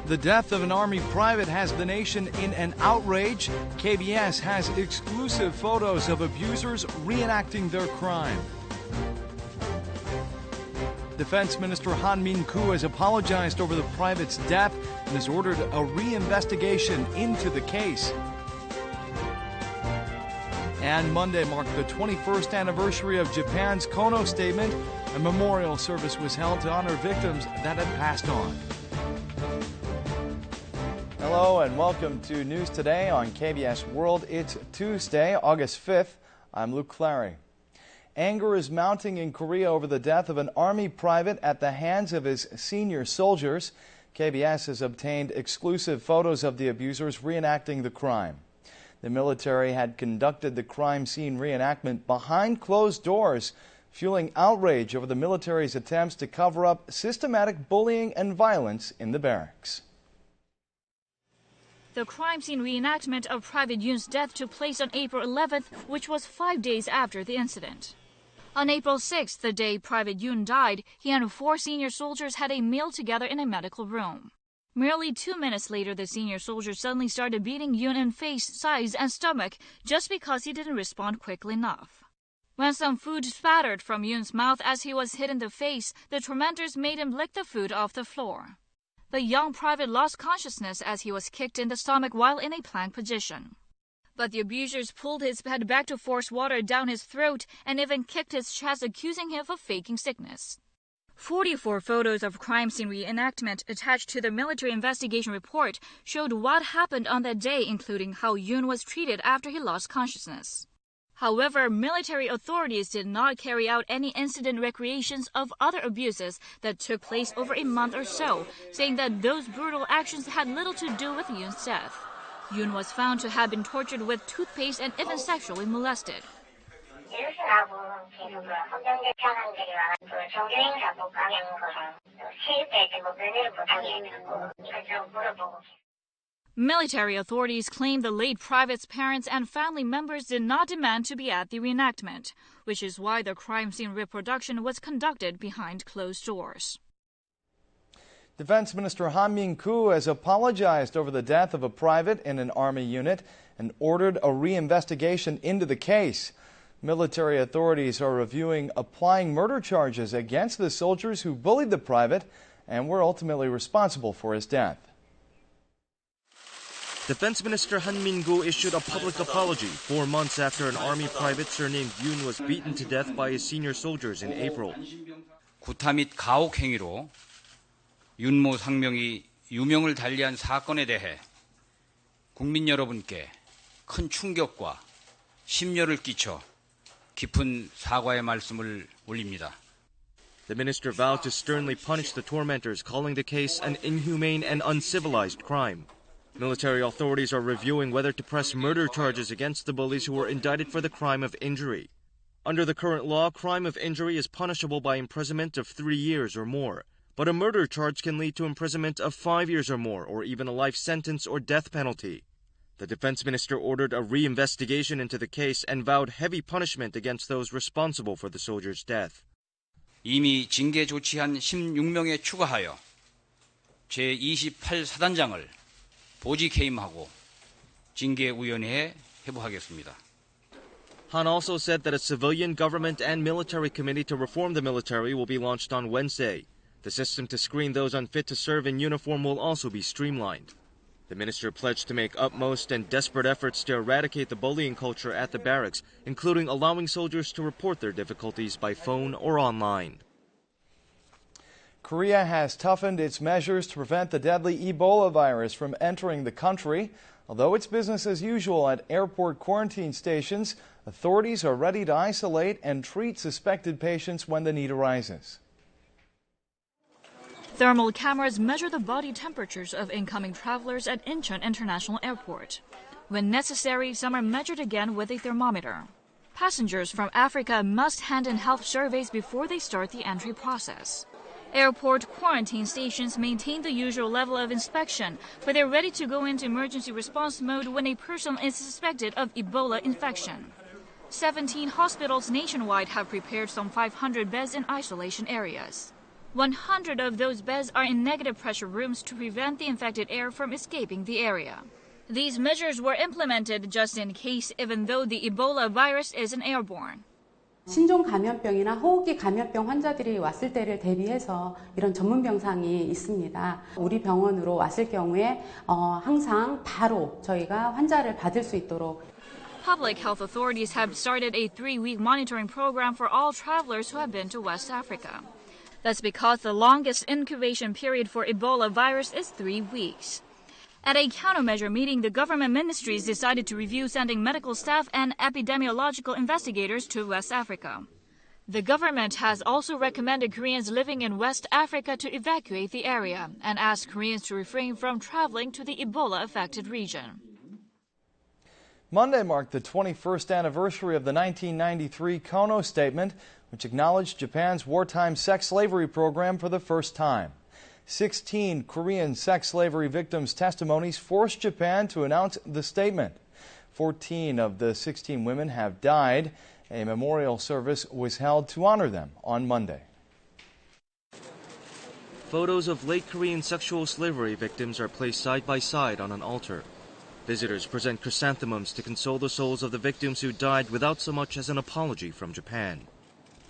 The death of an Army private has the nation in an outrage. KBS has exclusive photos of abusers reenacting their crime. Defense Minister Han Min-koo has apologized over the private's death and has ordered a reinvestigation into the case. And Monday marked the 21st anniversary of Japan's Kono Statement. A memorial service was held to honor victims that had passed on. Hello and welcome to News Today on KBS World. It's Tuesday, August 5th. I'm Luke Clary. Anger is mounting in Korea over the death of an Army private at the hands of his senior soldiers. KBS has obtained exclusive photos of the abusers reenacting the crime. The military had conducted the crime scene reenactment behind closed doors, fueling outrage over the military's attempts to cover up systematic bullying and violence in the barracks. The crime scene reenactment of Private Yoon's death took place on April 11th, which was 5 days after the incident. On April 6th, the day Private Yoon died, he and 4 senior soldiers had a meal together in a medical room. Merely 2 minutes later, the senior soldier suddenly started beating Yoon in face, sides, and stomach just because he didn't respond quickly enough. When some food spattered from Yoon's mouth as he was hit in the face, the tormentors made him lick the food off the floor. The young private lost consciousness as he was kicked in the stomach while in a plank position. But the abusers pulled his head back to force water down his throat and even kicked his chest, accusing him of faking sickness. 44 photos of crime scene reenactment attached to the military investigation report showed what happened on that day, including how Yoon was treated after he lost consciousness. However, military authorities did not carry out any incident recreations of other abuses that took place over a month or so, saying that those brutal actions had little to do with Yoon's death. Yoon was found to have been tortured with toothpaste and even sexually molested. Military authorities claim the late private's parents and family members did not demand to be at the reenactment, which is why the crime scene reproduction was conducted behind closed doors. Defense Minister Han Min-koo has apologized over the death of a private in an Army unit and ordered a reinvestigation into the case. Military authorities are reviewing applying murder charges against the soldiers who bullied the private and were ultimately responsible for his death. Defense Minister Han Min-koo issued a public apology 4 months after an Army private surnamed Yoon was beaten to death by his senior soldiers in April. 구타 및 가혹 행위로 윤모 상명이 유명을 달리한 사건에 대해 국민 여러분께 큰 충격과 심려를 끼쳐 깊은 사과의 말씀을 올립니다. The minister vowed to sternly punish the tormentors, calling the case an inhumane and uncivilized crime. Military authorities are reviewing whether to press murder charges against the bullies who were indicted for the crime of injury. Under the current law, crime of injury is punishable by imprisonment of 3 years or more, but a murder charge can lead to imprisonment of 5 years or more, or even a life sentence or death penalty. The defense minister ordered a reinvestigation into the case and vowed heavy punishment against those responsible for the soldier's death. 이미 징계 조치한 16명에 추가하여 제28 사단장을 보직 해임하고 징계위원회에 회부하겠습니다. Han also said that a civilian government and military committee to reform the military will be launched on Wednesday. The system to screen those unfit to serve in uniform will also be streamlined. The minister pledged to make utmost and desperate efforts to eradicate the bullying culture at the barracks, including allowing soldiers to report their difficulties by phone or online. Korea has toughened its measures to prevent the deadly Ebola virus from entering the country. Although it's business as usual at airport quarantine stations, authorities are ready to isolate and treat suspected patients when the need arises. Thermal cameras measure the body temperatures of incoming travelers at Incheon International Airport. When necessary, some are measured again with a thermometer. Passengers from Africa must hand in health surveys before they start the entry process. Airport quarantine stations maintain the usual level of inspection, but they're ready to go into emergency response mode when a person is suspected of Ebola infection. 17 hospitals nationwide have prepared some 500 beds in isolation areas. 100 of those beds are in negative pressure rooms to prevent the infected air from escaping the area. These measures were implemented just in case, even though the Ebola virus isn't airborne. 신종 감염병이나 호흡기 감염병 환자들이 왔을 때를 대비해서 이런 전문 병상이 있습니다. 우리 병원으로 왔을 경우에 항상 바로 저희가 환자를 받을 수 있도록. Public health authorities have started a 3-week monitoring program for all travelers who have been to West Africa. That's because the longest incubation period for Ebola virus is 3 weeks. At a countermeasure meeting, the government ministries decided to review sending medical staff and epidemiological investigators to West Africa. The government has also recommended Koreans living in West Africa to evacuate the area and asked Koreans to refrain from traveling to the Ebola-affected region. Monday marked the 21st anniversary of the 1993 Kono Statement, which acknowledged Japan's wartime sex slavery program for the first time. 16 Korean sex slavery victims' testimonies forced Japan to announce the statement. 14 of the 16 women have died. A memorial service was held to honor them on Monday. Photos of late Korean sexual slavery victims are placed side by side on an altar. Visitors present chrysanthemums to console the souls of the victims who died without so much as an apology from Japan.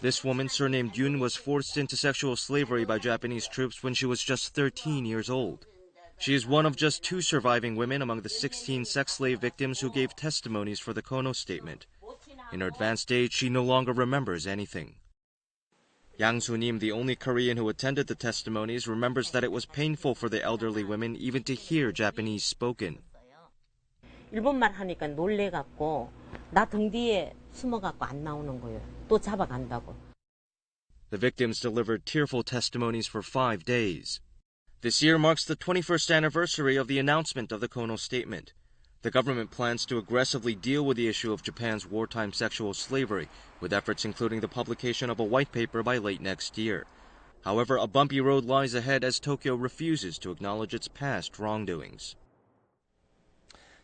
This woman, surnamed Yoon, was forced into sexual slavery by Japanese troops when she was just 13 years old. She is one of just 2 surviving women among the 16 sex slave victims who gave testimonies for the Kono Statement. In her advanced age, she no longer remembers anything. Yang Soo-nim, the only Korean who attended the testimonies, remembers that it was painful for the elderly women even to hear Japanese spoken. 일본말 하니까 놀래갖고 나 등 뒤에 숨어갖고 안 나오는 거예요. 또 잡아간다고. The victims delivered tearful testimonies for 5 days. This year marks the 21st anniversary of the announcement of the Kono Statement. The government plans to aggressively deal with the issue of Japan's wartime sexual slavery, with efforts including the publication of a white paper by late next year. However, a bumpy road lies ahead as Tokyo refuses to acknowledge its past wrongdoings.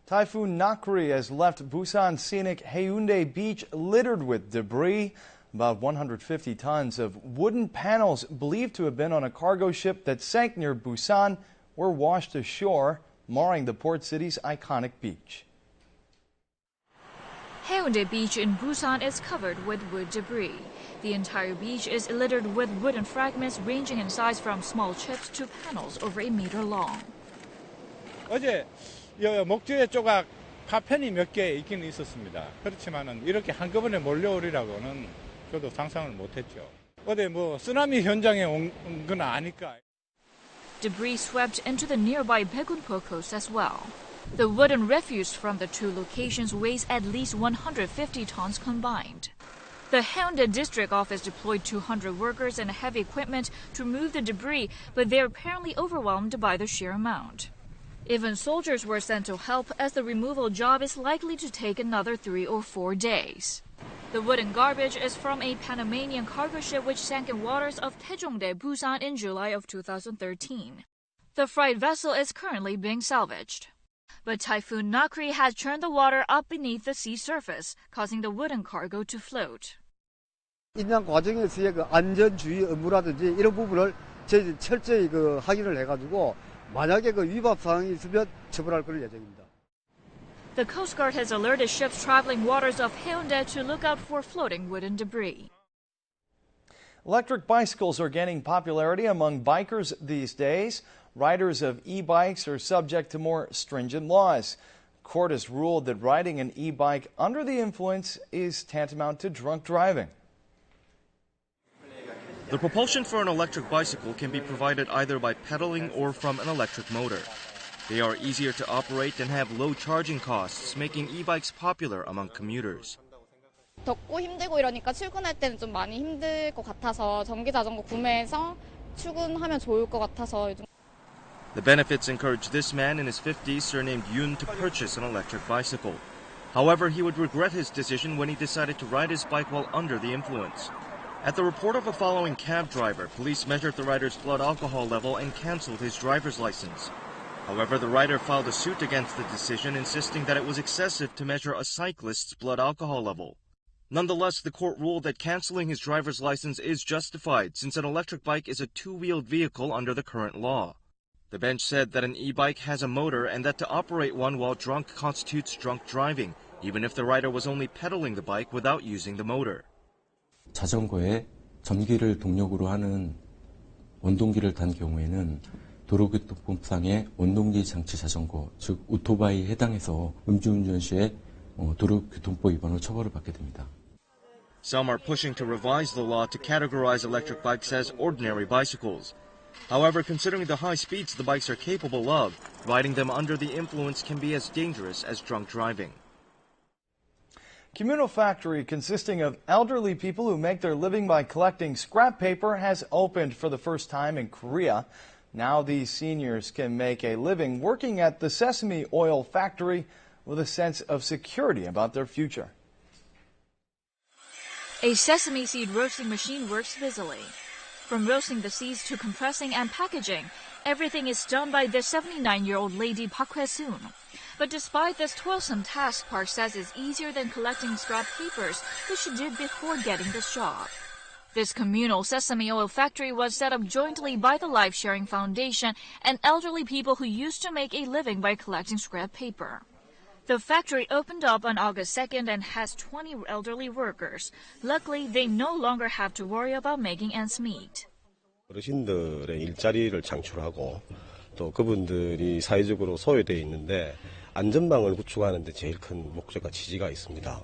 Typhoon Nakri has left Busan's scenic Haeundae Beach littered with debris. About 150 tons of wooden panels believed to have been on a cargo ship that sank near Busan were washed ashore, marring the port city's iconic beach. Haeundae Beach in Busan is covered with wood debris. The entire beach is littered with wooden fragments ranging in size from small chips to panels over a meter long. 어제 목조의 조각 파편이 몇 개 있기는 있었습니다. 그렇지만은 이렇게 한꺼번에 몰려오리라고는 저도 상상을 못했죠. 어디 쓰나미 현장에 온 건 아니까. Debris swept into the nearby Baegunpo coast as well. The wooden refuse from the 2 locations weighs at least 150 tons combined. The Haeundae district office deployed 200 workers and heavy equipment to remove the debris, but they're apparently overwhelmed by the sheer amount. Even soldiers were sent to help, as the removal job is likely to take another 3 or 4 days. The wooden garbage is from a Panamanian cargo ship which sank in waters of Taejongdae, Busan in July of 2013. The freight vessel is currently being salvaged. But Typhoon Nakri has churned the water up beneath the sea surface, causing the wooden cargo to float. 인양 과정에서의 안전주의 업무라든지 이런 부분을 저희 철저히 확인을 해가지고 만약에 위법 사항이 있으면 처벌할 걸 예정입니다. The Coast Guard has alerted ships traveling waters of Haeundae to look out for floating wooden debris. Electric bicycles are gaining popularity among bikers these days. Riders of e-bikes are subject to more stringent laws. Court has ruled that riding an e-bike under the influence is tantamount to drunk driving. The propulsion for an electric bicycle can be provided either by pedaling or from an electric motor. They are easier to operate and have low charging costs, making e-bikes popular among commuters. 덥고 힘들고 이러니까 출근할 때는 좀 많이 힘들 것 같아서 전기 자전거 구매해서 출근하면 좋을 것 같아서 요즘. The benefits encourage this man in his 50s, surnamed Yoon, to purchase an electric bicycle. However, he would regret his decision when he decided to ride his bike while under the influence. At the report of a following cab driver, police measured the rider's blood alcohol level and canceled his driver's license. However, the rider filed a suit against the decision, insisting that it was excessive to measure a cyclist's blood alcohol level. Nonetheless, the court ruled that canceling his driver's license is justified since an electric bike is a two-wheeled vehicle under the current law. The bench said that an e-bike has a motor and that to operate one while drunk constitutes drunk driving, even if the rider was only pedaling the bike without using the motor. 자전거에 전기를 동력으로 하는 원동기를 단 경우에는 도로교통법상의 원동기 장치 자전거, 즉 오토바이에 해당해서 음주운전 시에 도로교통법 위반으로 처벌을 받게 됩니다. Some are pushing to revise the law to categorize electric bikes as ordinary bicycles. However, considering the high speeds the bikes are capable of, riding them under the influence can be as dangerous as drunk driving. Communal factory consisting of elderly people who make their living by collecting scrap paper has opened for the first time in Korea. Now these seniors can make a living working at the sesame oil factory with a sense of security about their future. A sesame seed roasting machine works busily. From roasting the seeds to compressing and packaging, everything is done by the 79-year-old lady Park Hwae-soon. But despite this toilsome task, Park says it's easier than collecting scrap papers, which she did before getting this job. This communal sesame oil factory was set up jointly by the Life Sharing Foundation and elderly people who used to make a living by collecting scrap paper. The factory opened up on August 2nd and has 20 elderly workers. Luckily, they no longer have to worry about making ends meet. 어르신들의 일자리를 창출하고 또 그분들이 사회적으로 소외되어 있는데 안전망을 구축하는 데 제일 큰 목적과 지지가 있습니다.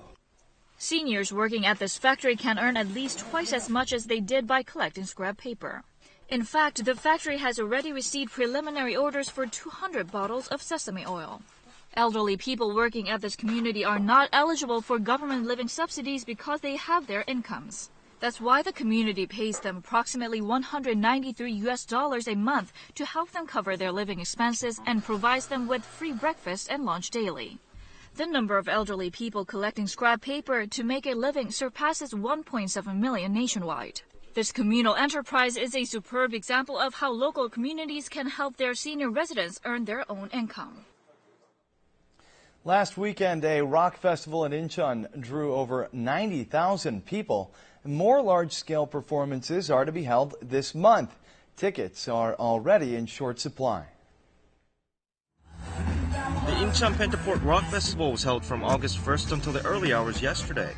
Seniors working at this factory can earn at least twice as much as they did by collecting scrap paper. In fact, the factory has already received preliminary orders for 200 bottles of sesame oil. Elderly people working at this community are not eligible for government living subsidies because they have their incomes. That's why the community pays them approximately $193 a month to help them cover their living expenses and provides them with free breakfast and lunch daily. The number of elderly people collecting scrap paper to make a living surpasses 1.7 million nationwide. This communal enterprise is a superb example of how local communities can help their senior residents earn their own income. Last weekend, a rock festival in Incheon drew over 90,000 people. More large-scale performances are to be held this month. Tickets are already in short supply. The Incheon Pentaport Rock Festival was held from August 1st until the early hours yesterday.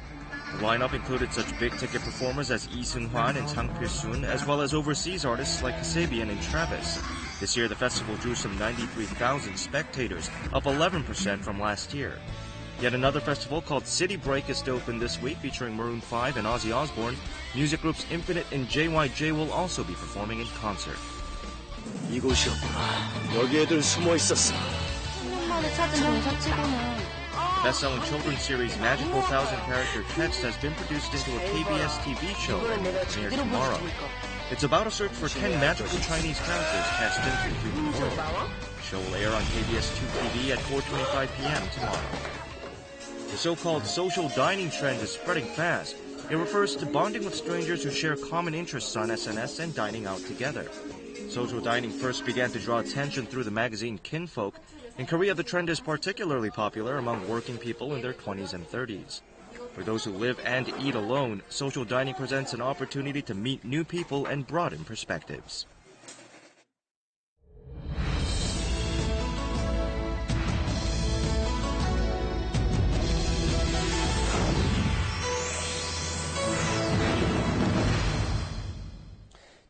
The lineup included such big-ticket performers as Lee Seung-hwan and Sang Pil-soon, as well as overseas artists like Kasabian and Travis. This year, the festival drew some 93,000 spectators, up 11% from last year. Yet another festival called City Break is to open this week, featuring Maroon 5 and Ozzy Osbourne. Music groups Infinite and JYJ will also be performing in concert. 이곳이었구나. 여기 애들 숨어 있었어. The best-selling children's series Magical Thousand Character Text has been produced into a KBS TV show premieres tomorrow. It's about a search for 10 magical Chinese characters cast into the human world. The show will air on KBS 2 TV at 4:25 p.m. tomorrow. The so-called social dining trend is spreading fast. It refers to bonding with strangers who share common interests on SNS and dining out together. Social dining first began to draw attention through the magazine Kinfolk. In Korea, the trend is particularly popular among working people in their 20s and 30s. For those who live and eat alone, social dining presents an opportunity to meet new people and broaden perspectives.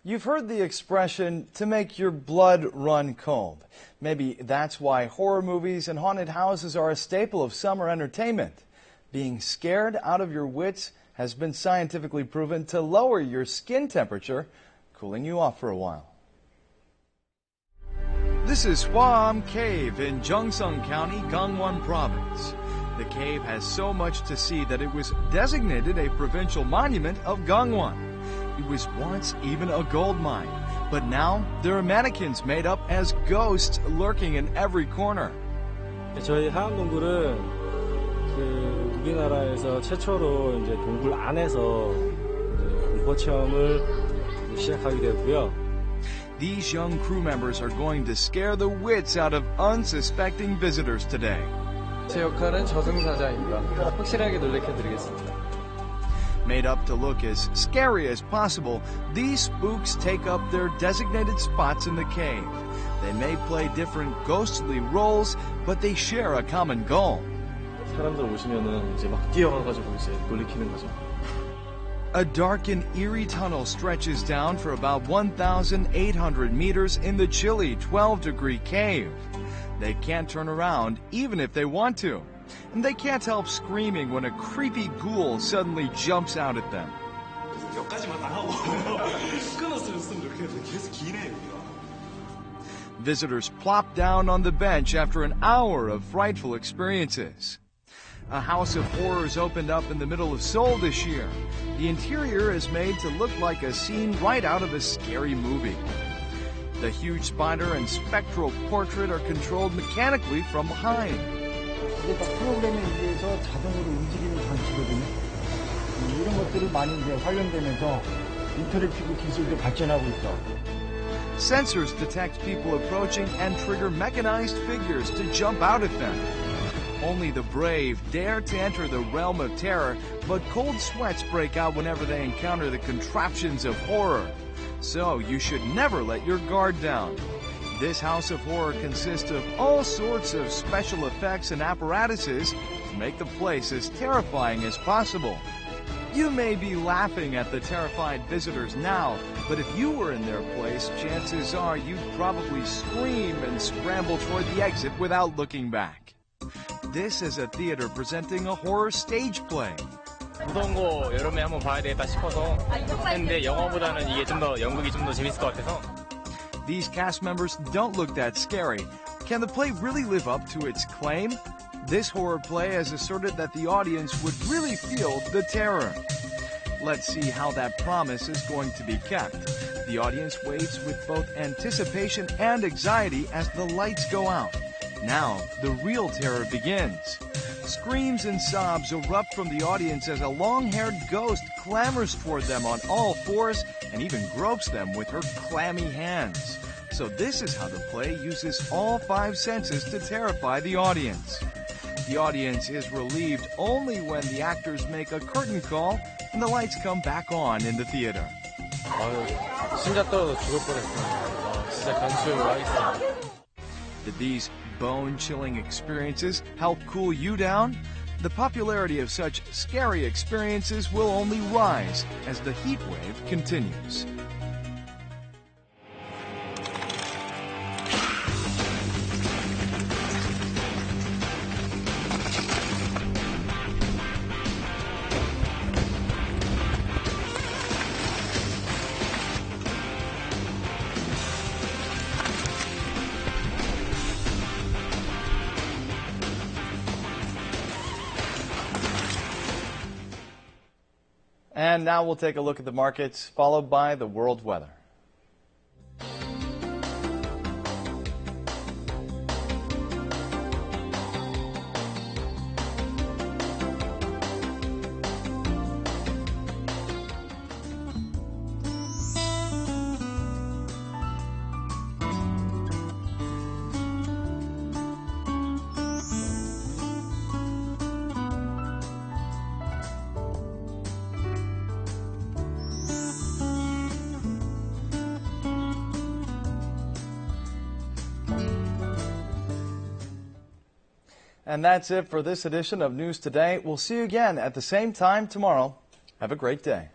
You've heard the expression, to make your blood run cold. Maybe that's why horror movies and haunted houses are a staple of summer entertainment. Being scared out of your wits has been scientifically proven to lower your skin temperature, cooling you off for a while. This is Hwaam Cave in Jeongseong County, Gangwon Province. The cave has so much to see that it was designated a provincial monument of Gangwon. It was once even a gold mine, but now there are mannequins made up as ghosts lurking in every corner. 저희 하암동굴은 우리나라에서 최초로 이제 동굴 안에서 공포 체험을 시작하게 되었고요. These young crew members are going to scare the wits out of unsuspecting visitors today. 제 역할은 저승사자입니다. 확실하게 놀래켜드리겠습니다. Made up to look as scary as possible, these spooks take up their designated spots in the cave. They may play different ghostly roles, but they share a common goal. 사람들 오시면은 이제 막 뛰어가가지고 이제 놀리키는 거죠. A dark and eerie tunnel stretches down for about 1,800 meters in the chilly 12-degree cave. They can't turn around even if they want to. And they can't help screaming when a creepy ghoul suddenly jumps out at them. Visitors plop down on the bench after an hour of frightful experiences. A house of horrors opened up in the middle of Seoul this year. The interior is made to look like a scene right out of a scary movie. The huge spider and spectral portrait are controlled mechanically from behind. 이게 다 프로그램에 의해서 자동으로 움직이는 장치거든요. 이런 것들이 많이 이제 활용되면서 인터랙티브 기술도 발전하고 있죠. Sensors detect people approaching and trigger mechanized figures to jump out at them. Only the brave dare to enter the realm of terror, but cold sweats break out whenever they encounter the contraptions of horror. So you should never let your guard down. This house of horror consists of all sorts of special effects and apparatuses to make the place as terrifying as possible. You may be laughing at the terrified visitors now, but if you were in their place, chances are you'd probably scream and scramble toward the exit without looking back. This is a theater presenting a horror stage play. 무서운 거 여름에 한번 봐야 되겠다 싶어서 했는데 영화보다는 이게 좀 더 연극이 좀 더 재밌을 것 같아서. These cast members don't look that scary. Can the play really live up to its claim? This horror play has asserted that the audience would really feel the terror. Let's see how that promise is going to be kept. The audience waits with both anticipation and anxiety as the lights go out. Now, the real terror begins. Screams and sobs erupt from the audience as a long-haired ghost clambers toward them on all fours and even gropes them with her clammy hands. So this is how the play uses all 5 senses to terrify the audience. The audience is relieved only when the actors make a curtain call and the lights come back on in the theater. 심장 떨어져 죽을 뻔했어요. 진짜 견축하겠습니다. Did these bone-chilling experiences help cool you down? The popularity of such scary experiences will only rise as the heat wave continues. And now we'll take a look at the markets, followed by the world weather. And that's it for this edition of News Today. We'll see you again at the same time tomorrow. Have a great day.